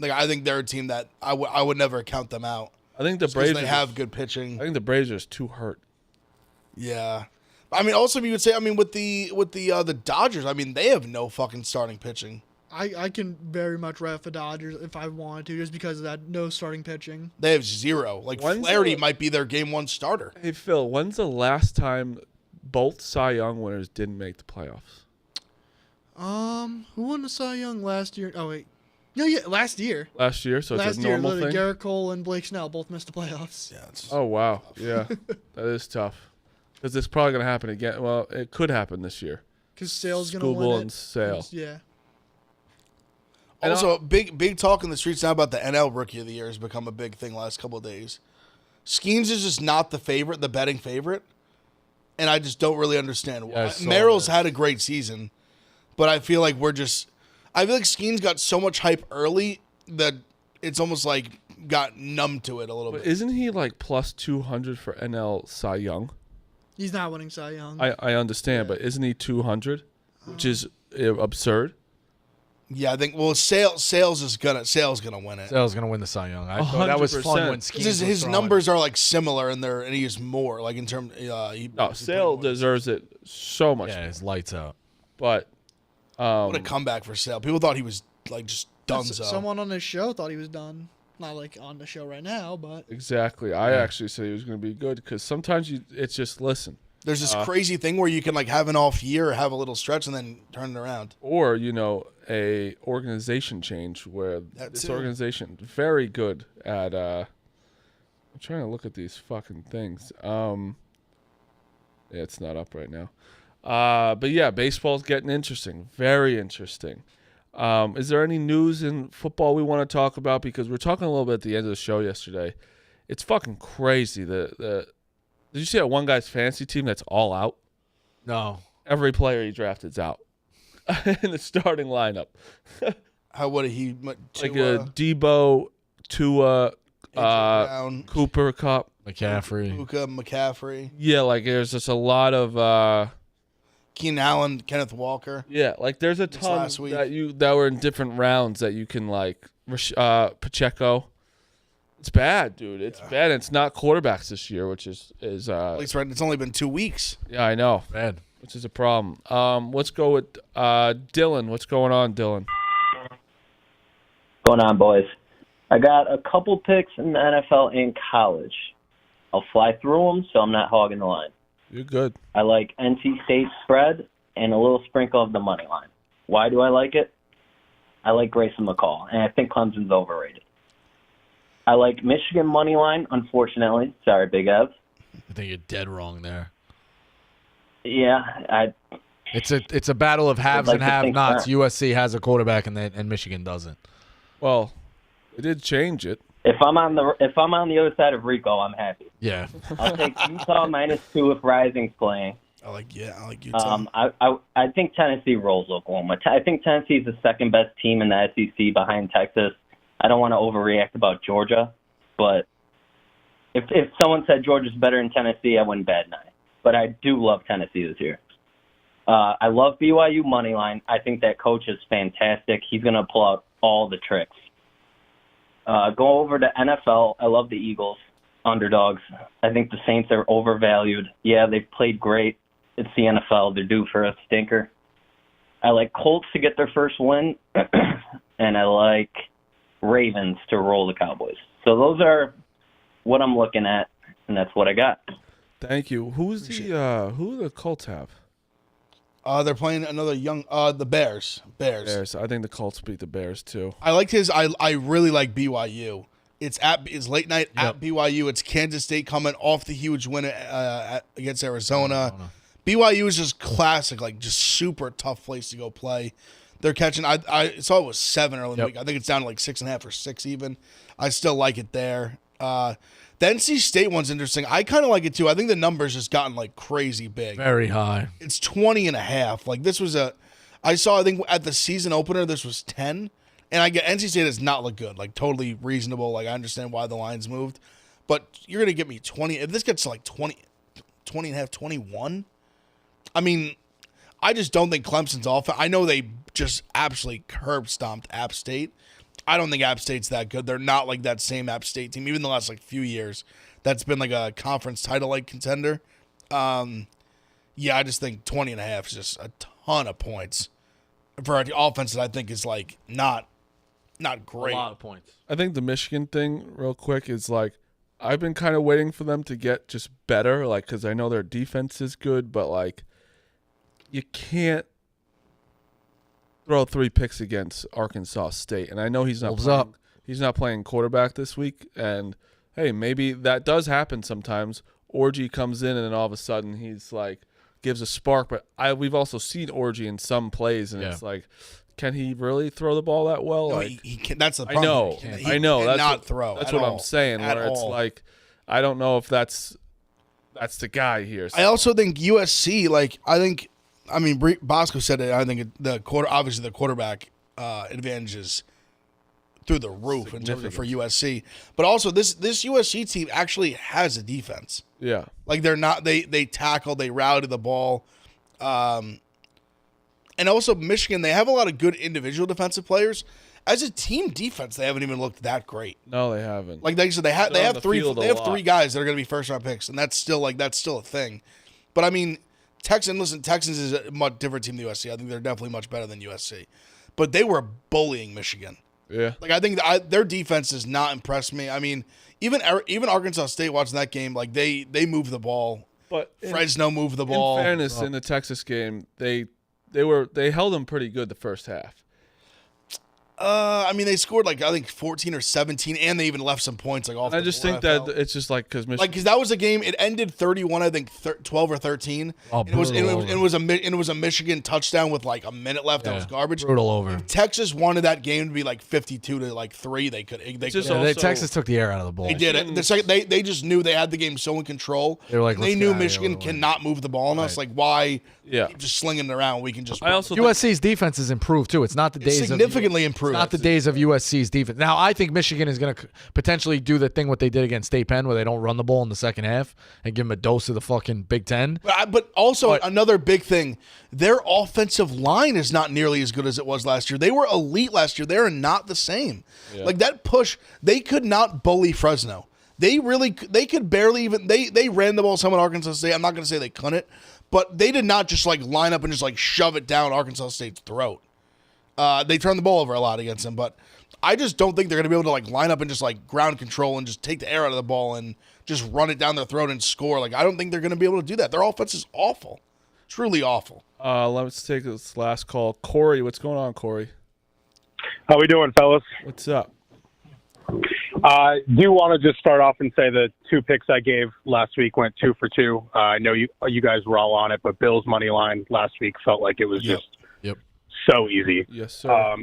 I think they're a team that I would never count them out. I think the Braves have good pitching. I think the Braves are too hurt. Yeah, I mean, also if you would say, I mean, with the Dodgers, I mean, they have no fucking starting pitching. I can very much ref the Dodgers if I wanted to, just because of that no starting pitching. They have zero. Flaherty might be their game 1 starter. Hey Phil, when's the last time both Cy Young winners didn't make the playoffs? Who won the Cy Young last year? Oh wait. No, yeah, last year. Last year, so it's a normal thing? Garrett Cole and Blake Snell both missed the playoffs. Yeah. Oh, wow. Yeah, that is tough. Because it's probably going to happen again. Well, it could happen this year. Because Sale's going to win it. And Sale. Yeah. Also, big talk in the streets now about the NL Rookie of the Year has become a big thing last couple of days. Skeens is just not the betting favorite. And I just don't really understand why. Merrill's had a great season, but I feel like I feel like Skeens got so much hype early that it's almost got numb to it a little bit. Isn't he plus 200 for NL Cy Young? He's not winning Cy Young. I understand, but isn't he 200? Which is absurd. Yeah, I think Sale's gonna win it. Sale's gonna win the Cy Young. I thought that was fun when Skeens his numbers are similar and he is more in terms. Sale deserves it so much. Yeah, his lights out. But what a comeback for Sale. People thought he was just done. Someone on this show thought he was done. Not on the show right now, but exactly. I actually said he was going to be good because sometimes it's just listen. There's this crazy thing where you can have an off year, have a little stretch, and then turn it around. Or a organization change where this organization very good at. I'm trying to look at these fucking things. Yeah, it's not up right now. But yeah, baseball's getting interesting. Very interesting. Is there any news in football we want to talk about? Because we were talking a little bit at the end of the show yesterday. It's fucking crazy. The Did you see that one guy's fantasy team that's all out? No. Every player he drafted's out in the starting lineup. How would he? Like Debo, Tua, Brown, Cooper Cup, McCaffrey. Luka, McCaffrey. Yeah, like there's just a lot of Keenan Allen, Kenneth Walker. yeah, like there's a ton last week. that were in different rounds that you can like Pacheco. It's bad, dude. It's bad. And it's not quarterbacks this year, which is At least right. It's only been 2 weeks. yeah, I know, Bad. which is a problem. Let's go with Dylan. What's going on, Dylan? Going on, boys? I got a couple picks in the NFL and college. I'll fly through them, so I'm not hogging the line. You're good. I like NC State spread and a little sprinkle of the money line. Why do I like it? I like Grayson McCall, and I think Clemson's overrated. I like Michigan money line, unfortunately. Sorry, Big Ev. I think you're dead wrong there. Yeah, It's a battle of haves like and to think have-nots. that. USC has a quarterback and Michigan doesn't. Well, they did change it. if I'm on the other side of Rico, I'm happy. Yeah. I'll take Utah -2 if Rising's playing. I like Utah. I think Tennessee rolls Oklahoma. I think Tennessee is the second best team in the SEC behind Texas. I don't want to overreact about Georgia, but if someone said Georgia's better than Tennessee, I wouldn't bat an eye. But I do love Tennessee this year. I love BYU money line. I think that coach is fantastic. He's going to pull out all the tricks. Go over to NFL. I love the Eagles, underdogs. I think the Saints are overvalued. Yeah, they've played great. It's the NFL. They're due for a stinker. I like Colts to get their first win, and I like Ravens to roll the Cowboys. So those are what I'm looking at, and that's what I got. Thank you. Who do the Colts have? They're playing another young. The Bears. Bears. I think the Colts beat the Bears too. I liked his. I really like BYU. It's late night at BYU. It's Kansas State coming off the huge win against Arizona. BYU is just classic, like just super tough place to go play. They're catching. I saw it was 7 early in the week. I think it's down to like 6.5 or 6 even. I still like it there. The NC State one's interesting. I kind of like it too. I think the numbers just gotten like crazy big. Very high. It's 20.5. Like this was I saw, I think at the season opener, this was 10. And I get NC State does not look good. Like totally reasonable. Like I understand why the lines moved. But you're going to get me 20. If this gets to like 20.5, 21. I mean, I just don't think Clemson's offense. I know they just absolutely curb stomped App State. I don't think App State's that good. They're not like that same App State team. Even the last like few years, that's been like a conference title like contender. Yeah, I just think 20.5 is just a ton of points for an offense that I think is like not great. A lot of points. I think the Michigan thing, real quick, is like I've been kind of waiting for them to get just better, like because I know their defense is good, but like you can't throw 3 picks against Arkansas State, and I know he's not playing quarterback this week. And hey, maybe that does happen sometimes. Orgy comes in, and then all of a sudden he's like gives a spark. But we've also seen Orgy in some plays, and it's like, can he really throw the ball that well? No, like, he can, that's the problem. I know. Cannot throw. That's what I'm saying. Where it's like, I don't know if that's the guy here. So. I also think USC. I mean, Bosco said it. I think obviously the quarterback advantage is through the roof in terms of for USC. But also this USC team actually has a defense. Yeah, like they're not they tackle, they routed the ball, and also Michigan. They have a lot of good individual defensive players. As a team defense, they haven't even looked that great. No, they haven't. Like they said, they have three guys that are going to be first round picks, and that's still a thing. But I mean. Texans is a much different team than USC. I think they're definitely much better than USC. But they were bullying Michigan. Yeah. Like I think their defense does not impress me. I mean, even Arkansas State watching that game, like they moved the ball. But Fresno moved the ball. In fairness, in the Texas game, they held them pretty good the first half. I mean, they scored like I think 14 or 17, and they even left some points like off. I just think that it's just like because Michigan, because that was a game. It ended 31, I think 12 or 13. Oh, and it was a Michigan touchdown with like a minute left. That was garbage. Brutal over. If Texas wanted that game to be like 52 to like 3, they could. Texas took the air out of the ball. They did it. They just knew they had the game so in control. They were like, they knew Michigan cannot move the ball on us. Like why? Yeah, keep just slinging it around. We can just. I also USC's defense has improved too. It's not the days significantly improved. It's not the days of USC's defense. Now I think Michigan is going to potentially do the thing what they did against State Penn, where they don't run the ball in the second half and give them a dose of the fucking Big Ten. But also another big thing, their offensive line is not nearly as good as it was last year. They were elite last year. They are not the same. Yeah. Like that push, they could not bully Fresno. They could barely even. They ran the ball some at Arkansas State. I'm not going to say they couldn't. But they did not just like line up and just like shove it down Arkansas State's throat. They turned the ball over a lot against them, but I just don't think they're going to be able to like line up and just like ground control and just take the air out of the ball and just run it down their throat and score. Like I don't think they're going to be able to do that. Their offense is awful, truly awful. Let's take this last call. Corey, what's going on, Corey? How we doing, fellas? What's up? Do want to just start off and say the 2 picks I gave last week went 2 for 2. I know you guys were all on it, but Bill's money line last week felt like it was just so easy. Yes, sir.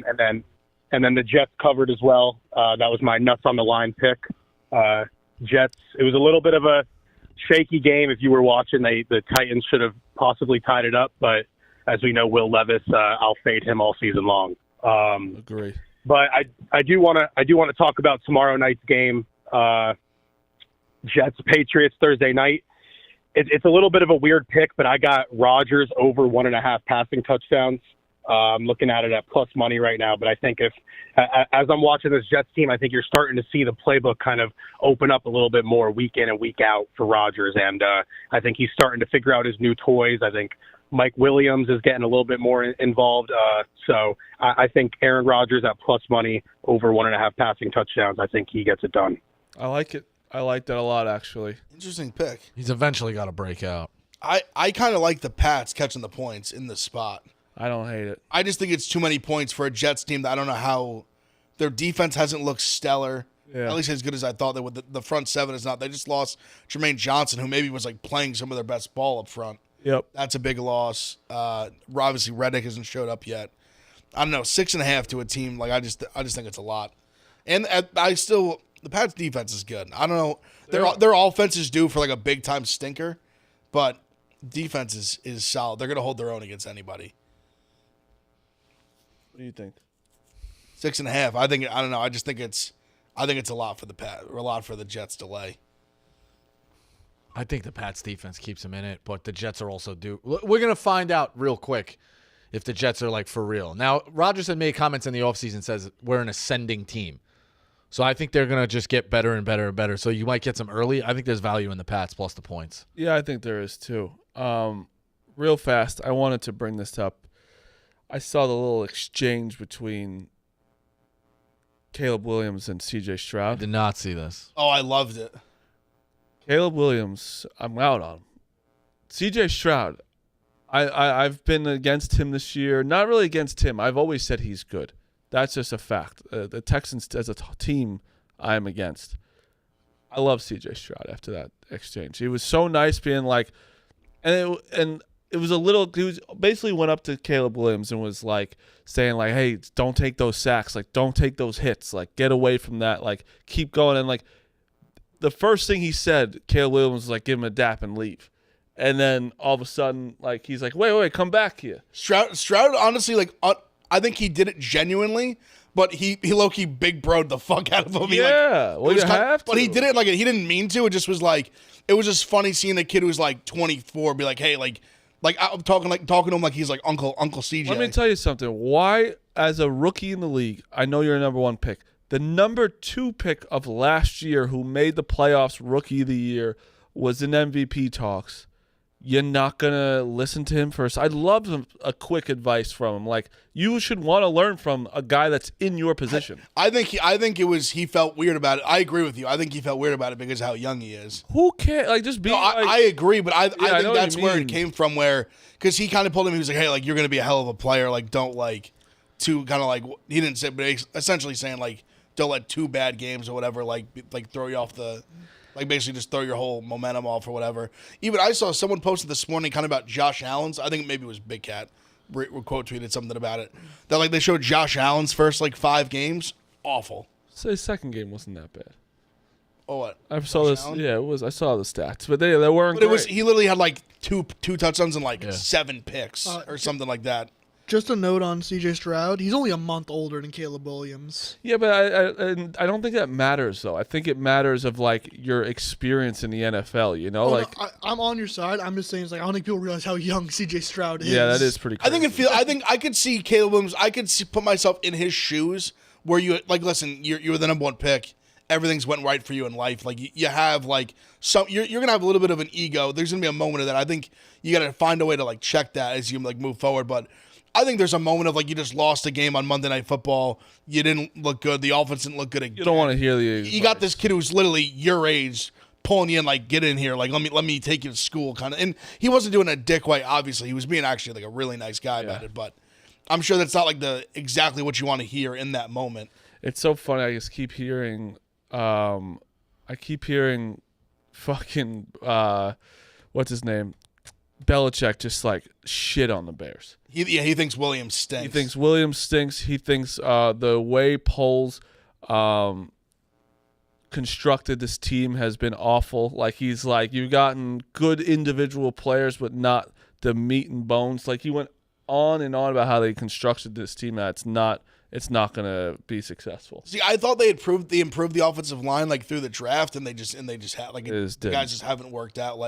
And then the Jets covered as well. That was my nuts on the line pick. Jets. It was a little bit of a shaky game. If you were watching, the Titans should have possibly tied it up, but as we know, Will Levis, I'll fade him all season long. Agree. But I do want to talk about tomorrow night's game, Jets Patriots Thursday night. It's a little bit of a weird pick, but I got Rodgers over 1.5 passing touchdowns. I'm looking at it at plus money right now, but I think as I'm watching this Jets team, I think you're starting to see the playbook kind of open up a little bit more week in and week out for Rodgers, and I think he's starting to figure out his new toys. I think Mike Williams is getting a little bit more involved. So I think Aaron Rodgers at plus money over 1.5 passing touchdowns. I think he gets it done. I like it. I like that a lot, actually. Interesting pick. He's eventually got to break out. I kind of like the Pats catching the points in this spot. I don't hate it. I just think it's too many points for a Jets team that I don't know how their defense hasn't looked stellar. Yeah. At least as good as I thought they would. The front seven is not. They just lost Jermaine Johnson, who maybe was like playing some of their best ball up front. Yep. That's a big loss. Obviously, Reddick hasn't showed up yet. I don't know, 6.5 to a team. Like I just think it's a lot. And the Pats defense is good. I don't know. Their offense is due for like a big time stinker, but defense is solid. They're gonna hold their own against anybody. What do you think? 6.5. I don't know. I think it's a lot for the Pats, or a lot for the Jets delay. I think the Pats defense keeps them in it, but the Jets are also due. We're going to find out real quick if the Jets are like for real. Now, Rodgers had made comments in the offseason says we're an ascending team. So I think they're going to just get better and better and better. So you might get some early. I think there's value in the Pats plus the points. Yeah, I think there is too. Real fast, I wanted to bring this up. I saw the little exchange between Caleb Williams and C.J. Stroud. I did not see this. Oh, I loved it. Caleb Williams, I'm out on. C.J. Stroud, I've been against him this year. Not really against him. I've always said he's good. That's just a fact. The Texans as a team, I'm against. I love C.J. Stroud after that exchange. He was so nice being like, and it was a little, he was basically went up to Caleb Williams and was like saying like, hey, don't take those sacks. Like, don't take those hits. Like, get away from that. Like, keep going. And like, the first thing he said, Caleb Williams was like, give him a dap and leave. And then all of a sudden, like, he's like, wait, come back here. Stroud honestly, like, I think he did it genuinely, but he low-key big bro'd the fuck out of him. Yeah, well, you have to. But he did it like he didn't mean to. It just was like, it was just funny seeing a kid who's like 24 be like, hey, like I'm talking to him like he's like Uncle CJ. Let me tell you something. Why, as a rookie in the league, I know you're a number 1 pick. The number 2 pick of last year who made the playoffs rookie of the year was in MVP talks. You're not going to listen to him first. I love a quick advice from him. Like, you should want to learn from a guy that's in your position. I think he felt weird about it. I agree with you. I think he felt weird about it because of how young he is. Who cares? Like, just be I agree, but I think that's where it came from, because he kind of pulled him. He was like, hey, like, you're going to be a hell of a player. Like, don't two kind of like he didn't say, but essentially saying like don't let 2 bad games or whatever like throw you off the. Like, basically just throw your whole momentum off or whatever. Even I saw someone posted this morning kind of about Josh Allen's. I think maybe it was Big Cat. Quote tweeted something about it. That, like, they showed Josh Allen's first, 5 games. Awful. So his second game wasn't that bad. Oh, what? I saw this. Allen? Yeah, it was. I saw the stats, but they weren't. But it great. was. He literally had, two touchdowns and, 7 picks or something like that. Just a note on C.J. Stroud. He's only a month older than Caleb Williams. Yeah, but I don't think that matters though. I think it matters of your experience in the NFL. You know, No, I'm on your side. I'm just saying, I don't think people realize how young C.J. Stroud is. Yeah, that is pretty crazy. I think I could see Caleb Williams. I could put myself in his shoes where you listen. You're the number 1 pick. Everything's went right for you in life. You have some. You're gonna have a little bit of an ego. There's gonna be a moment of that. I think you got to find a way to check that as you move forward. But I think there's a moment of you just lost a game on Monday Night Football. You didn't look good. The offense didn't look good again. You don't want to hear the. You got this kid who's literally your age pulling you in, get in here, let me take you to school, kind of. And he wasn't doing it a dick way. Obviously, he was being actually a really nice guy about it. But I'm sure that's not exactly what you want to hear in that moment. It's so funny. I just keep hearing. Fucking what's his name? Belichick just shit on the Bears. He thinks Williams stinks. He thinks Williams stinks. He thinks the way Poles constructed this team has been awful. He's you've gotten good individual players, but not the meat and bones. He went on and on about how they constructed this team. That it's not going to be successful. See, I thought they improved the offensive line through the draft, and they just had the guys just haven't worked out.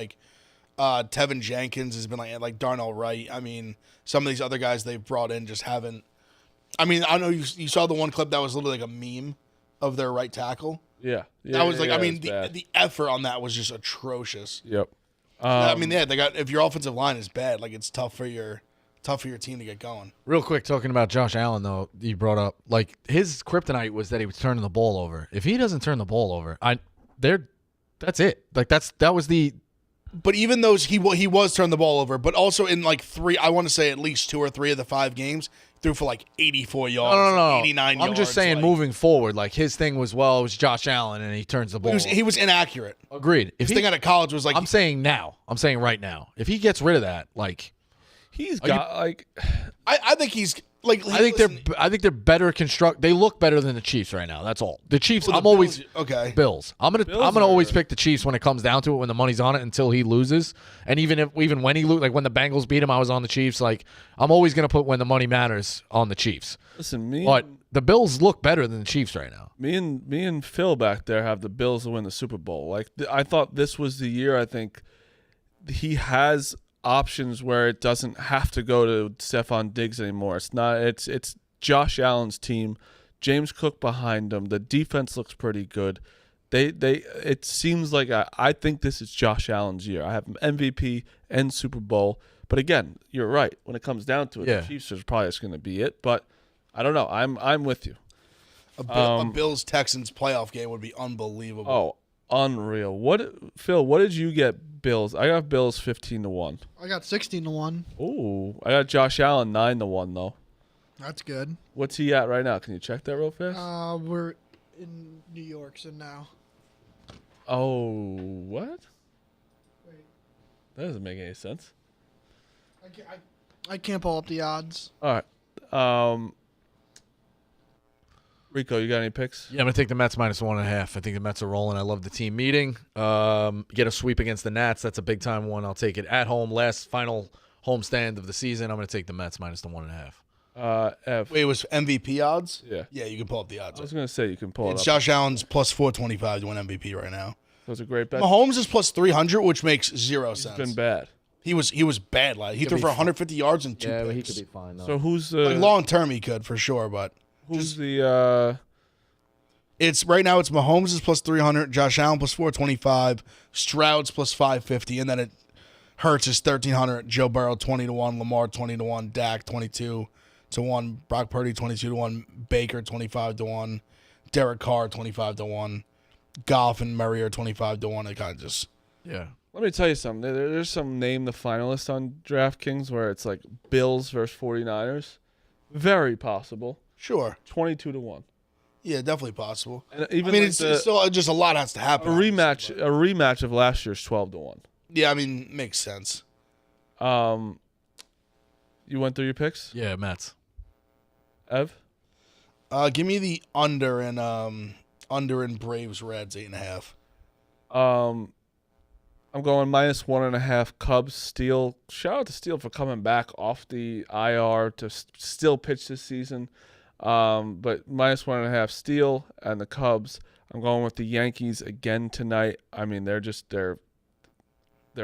Tevin Jenkins has been like Darnell Wright. I mean, some of these other guys they've brought in just haven't. I mean, I know you saw the one clip that was literally a meme of their right tackle. Yeah, that was the effort on that was just atrocious. Yep. They got if your offensive line is bad, it's tough for your team to get going. Real quick, talking about Josh Allen though, you brought up his kryptonite was that he was turning the ball over. If he doesn't turn the ball over, that's it. That was the. But even those he was turning the ball over, but also in 3, I want to say at least 2 or 3 of the 5 games threw for 84 yards, No. 89 yards. I'm just saying, moving forward, his thing was it was Josh Allen and he turns the ball. He was inaccurate. Agreed. His thing out of college was I'm saying right now, if he gets rid of that, he's got I think he's I think they're better construct. They look better than the Chiefs right now. That's all. The Chiefs. I'm always Bills. I'm gonna always pick the Chiefs when it comes down to it. When the money's on it, until he loses, and even when he loses, when the Bengals beat him, I was on the Chiefs. I'm always gonna put when the money matters on the Chiefs. Listen, but the Bills look better than the Chiefs right now. Me and Phil back there have the Bills to win the Super Bowl. I thought this was the year. I think he has options where it doesn't have to go to Stephon Diggs anymore. It's not. It's Josh Allen's team. James Cook behind him. The defense looks pretty good. It seems like I think this is Josh Allen's year. I have him MVP and Super Bowl. But again, you're right. When it comes down to it, the Chiefs is probably just going to be it. But I don't know. I'm with you. A Bills Texans playoff game would be unbelievable. Oh, unreal. Phil? What did you get? Bills. I got Bills 15-1. I got 16-1. Ooh, I got Josh Allen 9-1 though. That's good. What's he at right now? Can you check that real fast? We're in New York, so now. Oh, what? Wait. That doesn't make any sense. I can't pull up the odds. All right. Rico, you got any picks? Yeah, I'm going to take the Mets -1.5. I think the Mets are rolling. I love the team meeting. Get a sweep against the Nats. That's a big-time one. I'll take it at home. Final homestand of the season. I'm going to take the Mets -1.5. F. Wait, it was MVP odds? Yeah. Yeah, you can pull up the odds. I was going to say you can pull it It's up. Josh Allen's plus 425 to win MVP right now. That was a great bet. Mahomes is plus 300, which makes 0 sense. He's been bad. He was bad. He threw for 150 yards and 2 picks. Yeah, he could be fine, though. So who's long term he could for sure, but who's the It's right now. It's Mahomes is plus 300, Josh Allen plus 425, Stroud's plus 550, and then it Hurts is 1,300, Joe Burrow 20-1, Lamar 20-1, Dak 22-1, Brock Purdy 22-1, Baker 25-1, Derek Carr 25-1, Goff and Murray are 25-1. It kind of just Let me tell you something. There's some name the finalists on DraftKings where it's Bills versus 49ers. Very possible. Sure. 22-1. Yeah, definitely possible. And even I mean, like it's still just a lot has to a happen. rematch of last year's 12-1. Yeah, I mean, makes sense. You went through your picks? Yeah, Mets. Ev? Give me the under in Braves Reds 8.5. I'm going -1.5 Cubs. Steele. Shout out to Steele for coming back off the IR to still pitch this season. But -1.5 Steele and the Cubs. I'm going with the Yankees again tonight. I mean, they're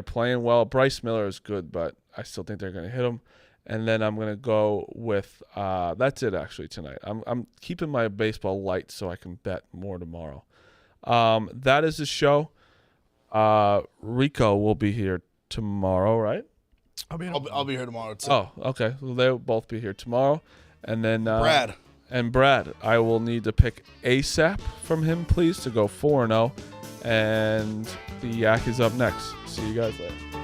playing well. Bryce Miller is good, but I still think they're going to hit him. And then I'm going to go with that's it actually tonight. I'm keeping my baseball light so I can bet more tomorrow. That is the show. Rico will be here tomorrow, right? I'll be here tomorrow too. Oh, okay. Well, they'll both be here tomorrow. And then Brad. And Brad, I will need to pick ASAP from him, please, to go 4-0. And the Yak is up next. See you guys later.